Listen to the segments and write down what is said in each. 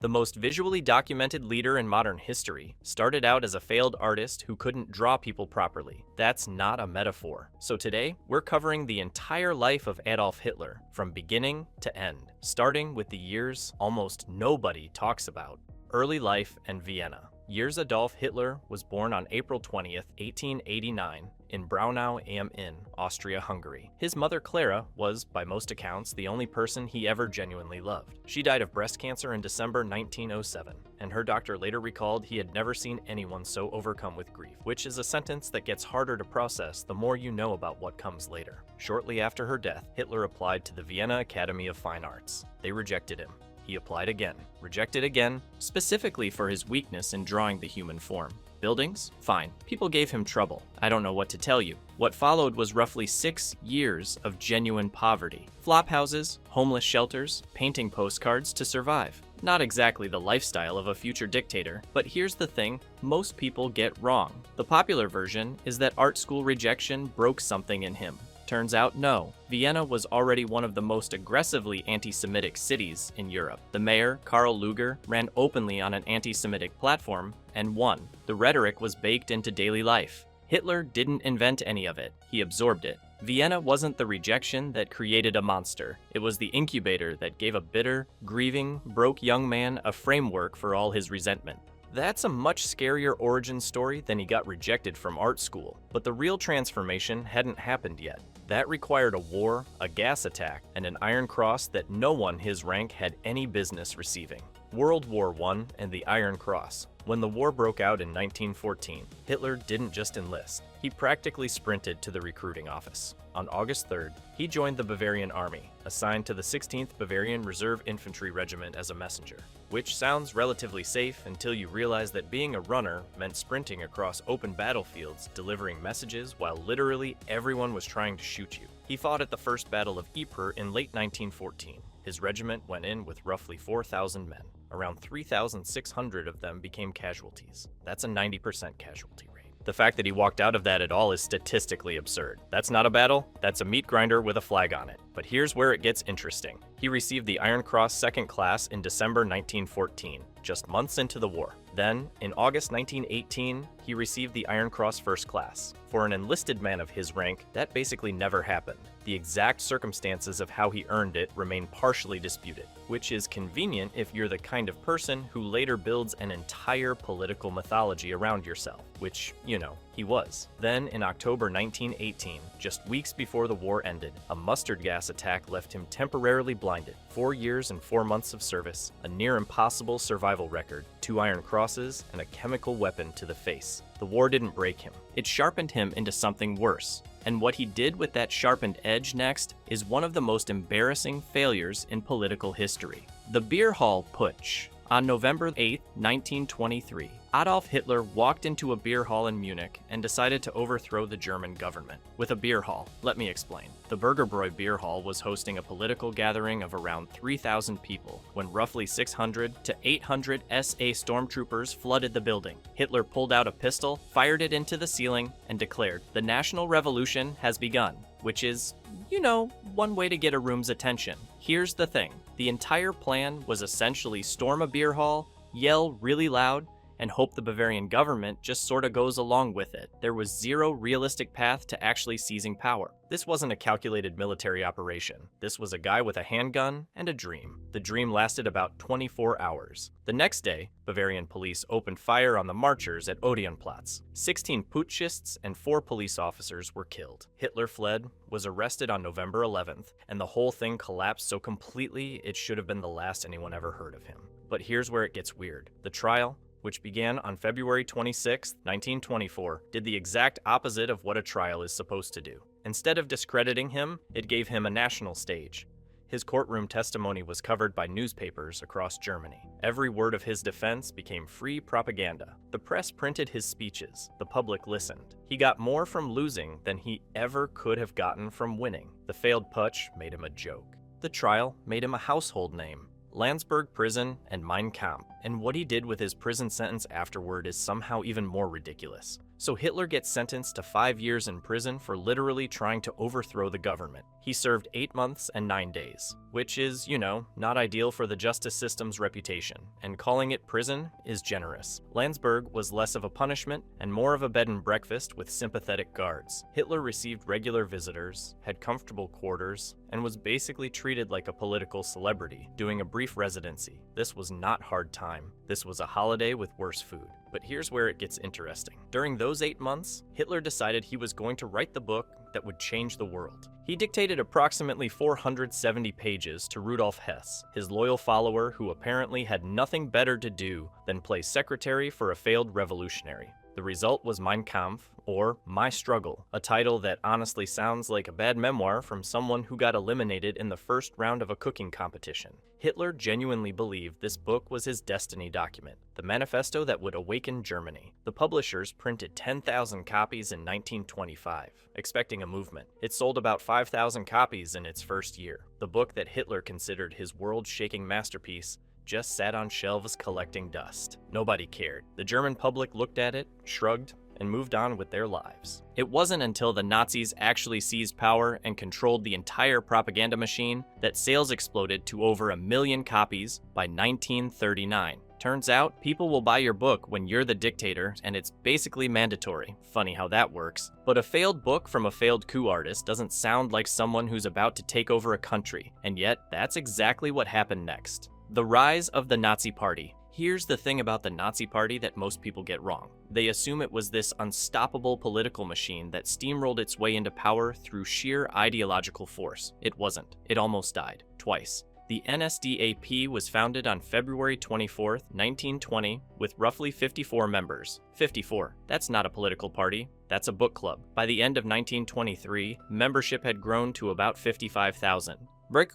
The most visually documented leader in modern history started out as a failed artist who couldn't draw people properly. That's not a metaphor. So today, we're covering the entire life of Adolf Hitler, from beginning to end, starting with the years almost nobody talks about. Early life and Vienna. Years. Adolf Hitler was born on April 20th, 1889, in Braunau am Inn, Austria-Hungary. His mother Clara was, by most accounts, the only person he ever genuinely loved. She died of breast cancer in December 1907, and her doctor later recalled he had never seen anyone so overcome with grief, which is a sentence that gets harder to process the more you know about what comes later. Shortly after her death, Hitler applied to the Vienna Academy of Fine Arts. They rejected him. He applied again, rejected again, specifically for his weakness in drawing the human form. Buildings? Fine. People gave him trouble. I don't know what to tell you. What followed was roughly 6 years of genuine poverty. Flop houses, homeless shelters, painting postcards to survive. Not exactly the lifestyle of a future dictator, but here's the thing most people get wrong. The popular version is that art school rejection broke something in him. Turns out no. Vienna was already one of the most aggressively anti-Semitic cities in Europe. The mayor, Karl Lueger, ran openly on an anti-Semitic platform and won. The rhetoric was baked into daily life. Hitler didn't invent any of it, he absorbed it. Vienna wasn't the rejection that created a monster. It was the incubator that gave a bitter, grieving, broke young man a framework for all his resentment. That's a much scarier origin story than he got rejected from art school, but the real transformation hadn't happened yet. That required a war, a gas attack, and an Iron Cross that no one his rank had any business receiving. World War I and the Iron Cross. When the war broke out in 1914, Hitler didn't just enlist. He practically sprinted to the recruiting office. On August 3rd, he joined the Bavarian Army, assigned to the 16th Bavarian Reserve Infantry Regiment as a messenger. Which sounds relatively safe until you realize that being a runner meant sprinting across open battlefields, delivering messages while literally everyone was trying to shoot you. He fought at the First Battle of Ypres in late 1914. His regiment went in with roughly 4,000 men. Around 3,600 of them became casualties. That's a 90% casualty rate. The fact that he walked out of that at all is statistically absurd. That's not a battle, that's a meat grinder with a flag on it. But here's where it gets interesting. He received the Iron Cross Second Class in December 1914, just months into the war. Then, in August 1918, he received the Iron Cross First Class. For an enlisted man of his rank, that basically never happened. The exact circumstances of how he earned it remain partially disputed, which is convenient if you're the kind of person who later builds an entire political mythology around yourself, which, you know, he was. Then, in October 1918, just weeks before the war ended, a mustard gas attack left him temporarily blinded. 4 years and 4 months of service, a near impossible survival record, 2 Iron Crosses, and a chemical weapon to the face. The war didn't break him. It sharpened him into something worse. And what he did with that sharpened edge next is one of the most embarrassing failures in political history. The Beer Hall Putsch. On November 8, 1923, Adolf Hitler walked into a beer hall in Munich and decided to overthrow the German government. With a beer hall, let me explain. The Bürgerbräu Beer Hall was hosting a political gathering of around 3,000 people when roughly 600 to 800 SA stormtroopers flooded the building. Hitler pulled out a pistol, fired it into the ceiling, and declared, "The National Revolution has begun," which is, you know, one way to get a room's attention. Here's the thing. The entire plan was essentially storm a beer hall, yell really loud, and hope the Bavarian government just sorta goes along with it. There was zero realistic path to actually seizing power. This wasn't a calculated military operation. This was a guy with a handgun and a dream. The dream lasted about 24 hours. The next day, Bavarian police opened fire on the marchers at Odeonplatz. 16 putschists and 4 police officers were killed. Hitler fled, was arrested on November 11th, and the whole thing collapsed so completely it should have been the last anyone ever heard of him. But here's where it gets weird. The trial, which began on February 26, 1924, did the exact opposite of what a trial is supposed to do. Instead of discrediting him, it gave him a national stage. His courtroom testimony was covered by newspapers across Germany. Every word of his defense became free propaganda. The press printed his speeches. The public listened. He got more from losing than he ever could have gotten from winning. The failed putsch made him a joke. The trial made him a household name. Landsberg Prison and Mein Kampf. And what he did with his prison sentence afterward is somehow even more ridiculous. So Hitler gets sentenced to 5 years in prison for literally trying to overthrow the government. He served 8 months and 9 days, which is, not ideal for the justice system's reputation, and calling it prison is generous. Landsberg was less of a punishment and more of a bed and breakfast with sympathetic guards. Hitler received regular visitors, had comfortable quarters, and was basically treated like a political celebrity, doing a brief residency. This was not hard time. This was a holiday with worse food. But here's where it gets interesting. During those 8 months, Hitler decided he was going to write the book that would change the world. He dictated approximately 470 pages to Rudolf Hess, his loyal follower who apparently had nothing better to do than play secretary for a failed revolutionary. The result was Mein Kampf, or My Struggle, a title that honestly sounds like a bad memoir from someone who got eliminated in the first round of a cooking competition. Hitler genuinely believed this book was his destiny document, the manifesto that would awaken Germany. The publishers printed 10,000 copies in 1925, expecting a movement. It sold about 5,000 copies in its first year. The book that Hitler considered his world-shaking masterpiece just sat on shelves collecting dust. Nobody cared. The German public looked at it, shrugged, and moved on with their lives. It wasn't until the Nazis actually seized power and controlled the entire propaganda machine that sales exploded to over 1 million copies by 1939. Turns out, people will buy your book when you're the dictator, and it's basically mandatory. Funny how that works. But a failed book from a failed coup artist doesn't sound like someone who's about to take over a country, and yet that's exactly what happened next. The rise of the Nazi Party. Here's the thing about the Nazi Party that most people get wrong. They assume it was this unstoppable political machine that steamrolled its way into power through sheer ideological force. It wasn't. It almost died. Twice. The NSDAP was founded on February 24, 1920, with roughly 54 members. 54. That's not a political party. That's a book club. By the end of 1923, membership had grown to about 55,000.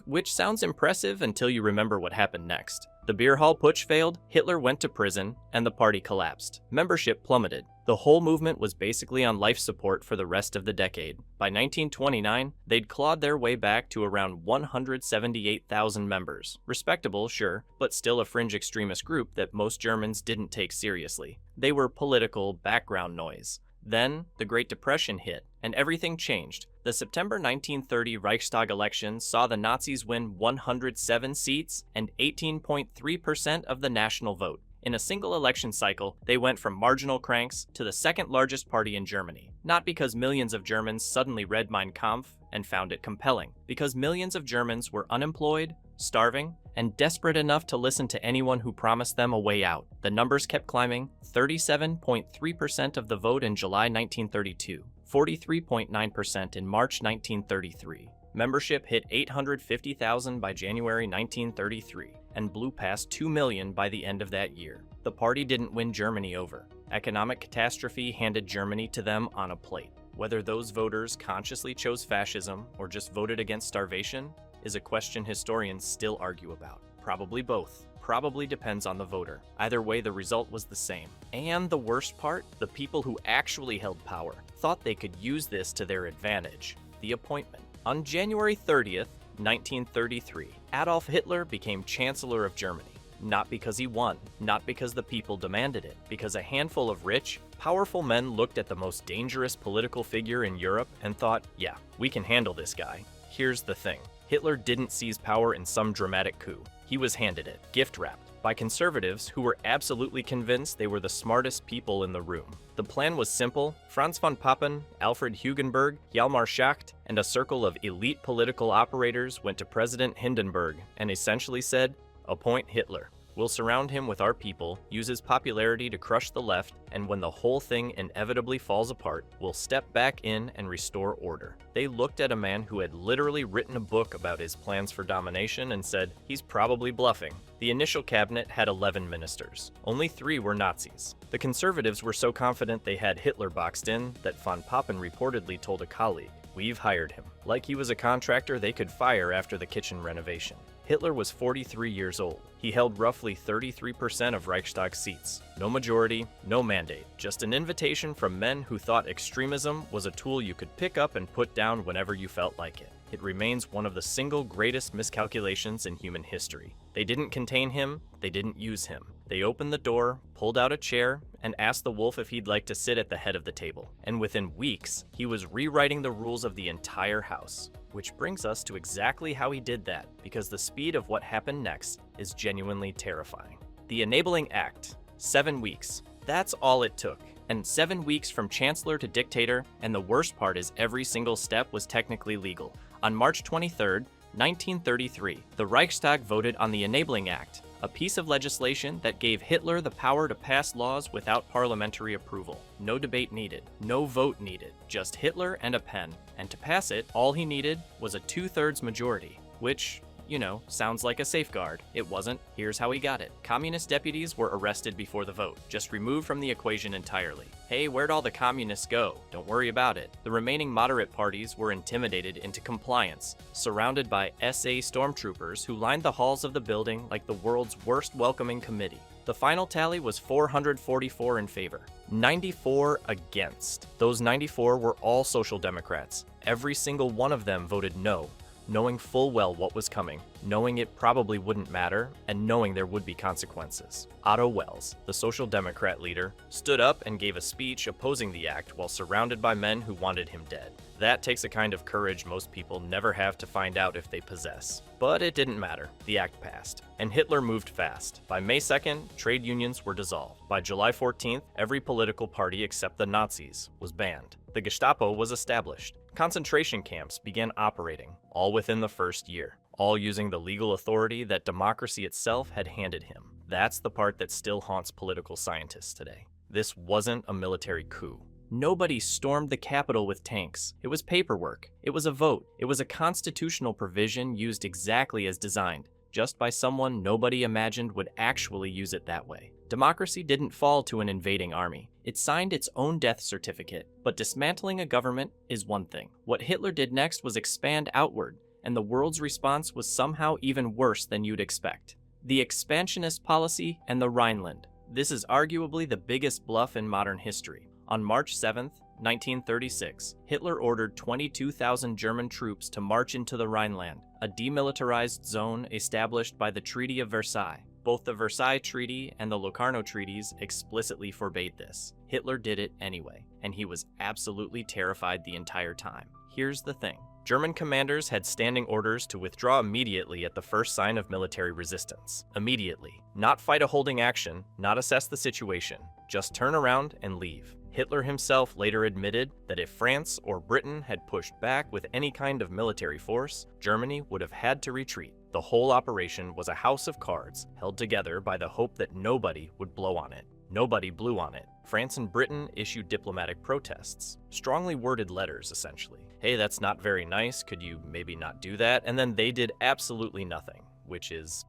Which sounds impressive until you remember what happened next. The beer hall putsch failed, Hitler went to prison, and the party collapsed. Membership plummeted. The whole movement was basically on life support for the rest of the decade. By 1929, they'd clawed their way back to around 178,000 members. Respectable, sure, but still a fringe extremist group that most Germans didn't take seriously. They were political background noise. Then, the Great Depression hit, and everything changed. The September 1930 Reichstag election saw the Nazis win 107 seats and 18.3% of the national vote. In a single election cycle, they went from marginal cranks to the second largest party in Germany. Not because millions of Germans suddenly read Mein Kampf and found it compelling, because millions of Germans were unemployed, starving, and desperate enough to listen to anyone who promised them a way out. The numbers kept climbing: 37.3% of the vote in July 1932, 43.9% in March 1933. Membership hit 850,000 by January 1933, and blew past 2 million by the end of that year. The party didn't win Germany over. Economic catastrophe handed Germany to them on a plate. Whether those voters consciously chose fascism or just voted against starvation is a question historians still argue about. Probably both. Probably depends on the voter. Either way, the result was the same. And the worst part, the people who actually held power thought they could use this to their advantage. The appointment. On January 30th, 1933, Adolf Hitler became Chancellor of Germany. Not because he won, not because the people demanded it, because a handful of rich, powerful men looked at the most dangerous political figure in Europe and thought, yeah, we can handle this guy. Here's the thing. Hitler didn't seize power in some dramatic coup. He was handed it, gift-wrapped, by conservatives who were absolutely convinced they were the smartest people in the room. The plan was simple. Franz von Papen, Alfred Hugenberg, Hjalmar Schacht, and a circle of elite political operators went to President Hindenburg and essentially said, appoint Hitler. We'll surround him with our people, use his popularity to crush the left, and when the whole thing inevitably falls apart, we'll step back in and restore order. They looked at a man who had literally written a book about his plans for domination and said, he's probably bluffing. The initial cabinet had 11 ministers. Only 3 were Nazis. The conservatives were so confident they had Hitler boxed in that von Papen reportedly told a colleague, we've hired him. Like he was a contractor they could fire after the kitchen renovation. Hitler was 43 years old. He held roughly 33% of Reichstag seats. No majority, no mandate, just an invitation from men who thought extremism was a tool you could pick up and put down whenever you felt like it. It remains one of the single greatest miscalculations in human history. They didn't contain him, they didn't use him. They opened the door, pulled out a chair, and asked the wolf if he'd like to sit at the head of the table. And within weeks, he was rewriting the rules of the entire house. Which brings us to exactly how he did that, because the speed of what happened next is genuinely terrifying. The Enabling Act. 7 weeks. That's all it took. And 7 weeks from chancellor to dictator, and the worst part is every single step was technically legal. On March 23rd, 1933, the Reichstag voted on the Enabling Act, a piece of legislation that gave Hitler the power to pass laws without parliamentary approval. No debate needed, no vote needed, just Hitler and a pen. And to pass it, all he needed was a 2/3 majority, which, sounds like a safeguard. It wasn't. Here's how he got it. Communist deputies were arrested before the vote, just removed from the equation entirely. Hey, where'd all the communists go? Don't worry about it. The remaining moderate parties were intimidated into compliance, surrounded by SA stormtroopers who lined the halls of the building like the world's worst welcoming committee. The final tally was 444 in favor, 94 against. Those 94 were all Social Democrats. Every single one of them voted no, knowing full well what was coming, knowing it probably wouldn't matter, and knowing there would be consequences. Otto Wels, the Social Democrat leader, stood up and gave a speech opposing the act while surrounded by men who wanted him dead. That takes a kind of courage most people never have to find out if they possess. But it didn't matter. The act passed. And Hitler moved fast. By May 2nd, trade unions were dissolved. By July 14th, every political party except the Nazis was banned. The Gestapo was established. Concentration camps began operating, all within the first year, all using the legal authority that democracy itself had handed him. That's the part that still haunts political scientists today. This wasn't a military coup. Nobody stormed the Capitol with tanks. It was paperwork. It was a vote. It was a constitutional provision used exactly as designed, just by someone nobody imagined would actually use it that way. Democracy didn't fall to an invading army. It signed its own death certificate. But dismantling a government is one thing. What Hitler did next was expand outward, and the world's response was somehow even worse than you'd expect. The expansionist policy and the Rhineland. This is arguably the biggest bluff in modern history. On March 7th, 1936, Hitler ordered 22,000 German troops to march into the Rhineland, a demilitarized zone established by the Treaty of Versailles. Both the Versailles Treaty and the Locarno Treaties explicitly forbade this. Hitler did it anyway, and he was absolutely terrified the entire time. Here's the thing. German commanders had standing orders to withdraw immediately at the first sign of military resistance. Immediately. Not fight a holding action, not assess the situation. Just turn around and leave. Hitler himself later admitted that if France or Britain had pushed back with any kind of military force, Germany would have had to retreat. The whole operation was a house of cards, held together by the hope that nobody would blow on it. Nobody blew on it. France and Britain issued diplomatic protests. Strongly worded letters, essentially. Hey, that's not very nice, could you maybe not do that? And then they did absolutely nothing, which is,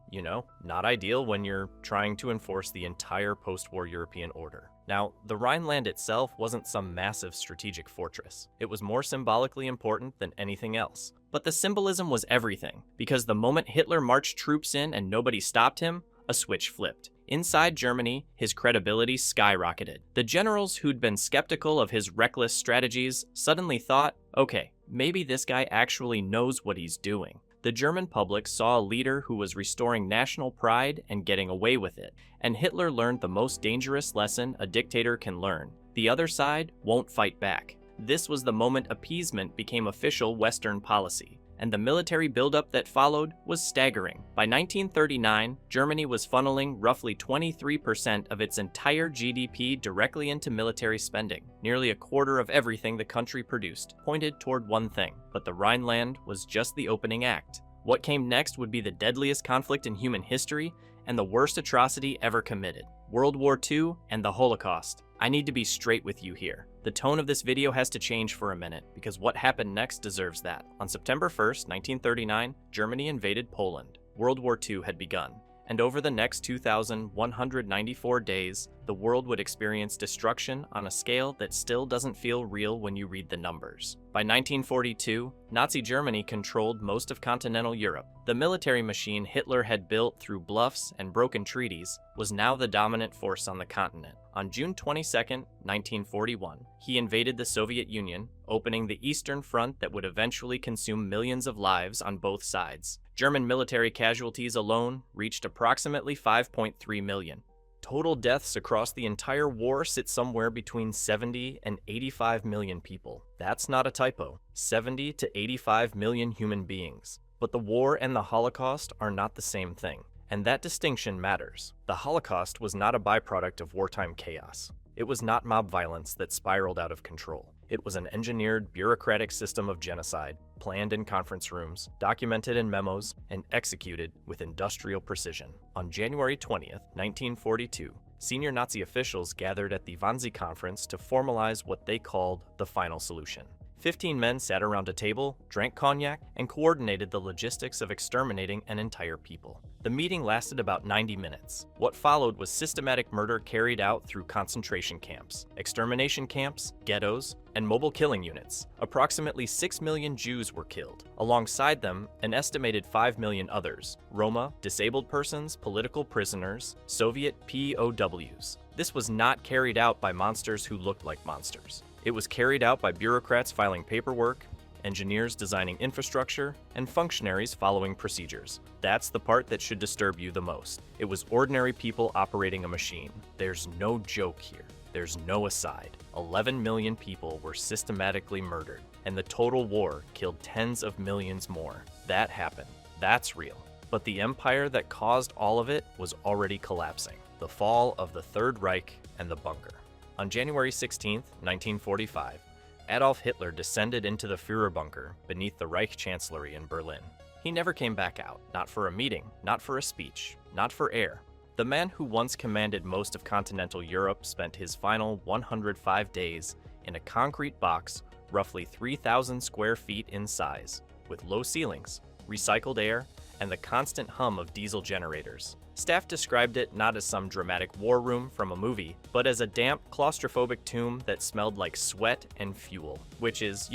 not ideal when you're trying to enforce the entire post-war European order. Now, the Rhineland itself wasn't some massive strategic fortress. It was more symbolically important than anything else. But the symbolism was everything, because the moment Hitler marched troops in and nobody stopped him, a switch flipped. Inside Germany, his credibility skyrocketed. The generals who'd been skeptical of his reckless strategies suddenly thought, okay, maybe this guy actually knows what he's doing. The German public saw a leader who was restoring national pride and getting away with it, and Hitler learned the most dangerous lesson a dictator can learn. The other side won't fight back. This was the moment appeasement became official Western policy, and the military buildup that followed was staggering. By 1939, Germany was funneling roughly 23% of its entire GDP directly into military spending. Nearly a quarter of everything the country produced pointed toward one thing, but the Rhineland was just the opening act. What came next would be the deadliest conflict in human history and the worst atrocity ever committed. World War II and the Holocaust. I need to be straight with you here. The tone of this video has to change for a minute, because what happened next deserves that. On September 1st, 1939, Germany invaded Poland. World War II had begun, and over the next 2,194 days, the world would experience destruction on a scale that still doesn't feel real when you read the numbers. By 1942, Nazi Germany controlled most of continental Europe. The military machine Hitler had built through bluffs and broken treaties was now the dominant force on the continent. On June 22, 1941, he invaded the Soviet Union, opening the Eastern Front that would eventually consume millions of lives on both sides. German military casualties alone reached approximately 5.3 million. Total deaths across the entire war sit somewhere between 70 and 85 million people. That's not a typo. 70 to 85 million human beings. But the war and the Holocaust are not the same thing, and that distinction matters. The Holocaust was not a byproduct of wartime chaos. It was not mob violence that spiraled out of control. It was an engineered, bureaucratic system of genocide, planned in conference rooms, documented in memos, and executed with industrial precision. On January 20th, 1942, senior Nazi officials gathered at the Wannsee Conference to formalize what they called the final solution. 15 men sat around a table, drank cognac, and coordinated the logistics of exterminating an entire people. The meeting lasted about 90 minutes. What followed was systematic murder carried out through concentration camps, extermination camps, ghettos, and mobile killing units. Approximately 6 million Jews were killed. Alongside them, an estimated 5 million others: Roma, disabled persons, political prisoners, Soviet POWs. This was not carried out by monsters who looked like monsters. It was carried out by bureaucrats filing paperwork, engineers designing infrastructure, and functionaries following procedures. That's the part that should disturb you the most. It was ordinary people operating a machine. There's no joke here. There's no aside. 11 million people were systematically murdered, and the total war killed tens of millions more. That happened. That's real. But the empire that caused all of it was already collapsing. The fall of the Third Reich and the bunker. On January 16, 1945, Adolf Hitler descended into the Führerbunker beneath the Reich Chancellery in Berlin. He never came back out, not for a meeting, not for a speech, not for air. The man who once commanded most of continental Europe spent his final 105 days in a concrete box roughly 3,000 square feet in size, with low ceilings, recycled air, and the constant hum of diesel generators. Staff described it not as some dramatic war room from a movie, but as a damp, claustrophobic tomb that smelled like sweat and fuel, which is,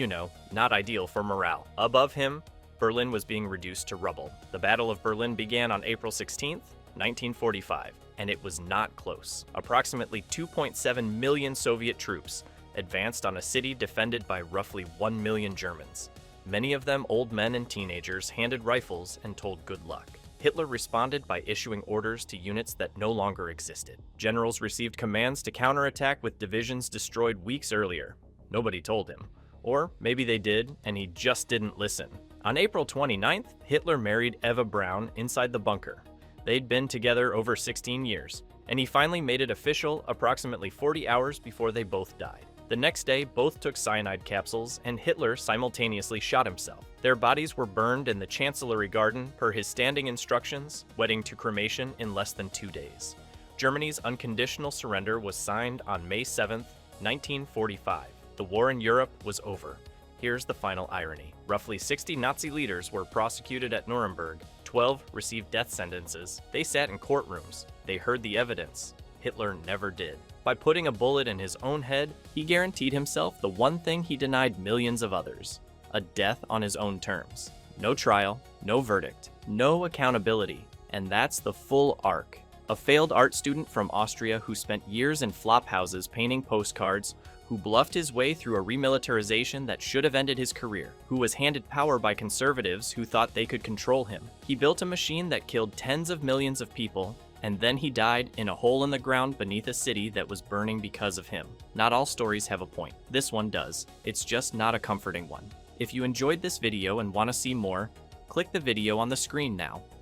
not ideal for morale. Above him, Berlin was being reduced to rubble. The Battle of Berlin began on April 16, 1945, and it was not close. Approximately 2.7 million Soviet troops advanced on a city defended by roughly 1 million Germans. Many of them old men and teenagers handed rifles and told good luck. Hitler responded by issuing orders to units that no longer existed. Generals received commands to counterattack with divisions destroyed weeks earlier. Nobody told him. Or maybe they did, and he just didn't listen. On April 29th, Hitler married Eva Braun inside the bunker. They'd been together over 16 years, and he finally made it official approximately 40 hours before they both died. The next day, both took cyanide capsules, and Hitler simultaneously shot himself. Their bodies were burned in the Chancellery Garden per his standing instructions, wedding to cremation in less than 2 days. Germany's unconditional surrender was signed on May 7, 1945. The war in Europe was over. Here's the final irony. Roughly 60 Nazi leaders were prosecuted at Nuremberg. 12 received death sentences. They sat in courtrooms. They heard the evidence. Hitler never did. By putting a bullet in his own head, he guaranteed himself the one thing he denied millions of others: a death on his own terms. No trial, no verdict, no accountability, and that's the full arc. A failed art student from Austria who spent years in flop houses painting postcards, who bluffed his way through a remilitarization that should have ended his career, who was handed power by conservatives who thought they could control him. He built a machine that killed tens of millions of people, and then he died in a hole in the ground beneath a city that was burning because of him. Not all stories have a point. This one does. It's just not a comforting one. If you enjoyed this video and want to see more, click the video on the screen now.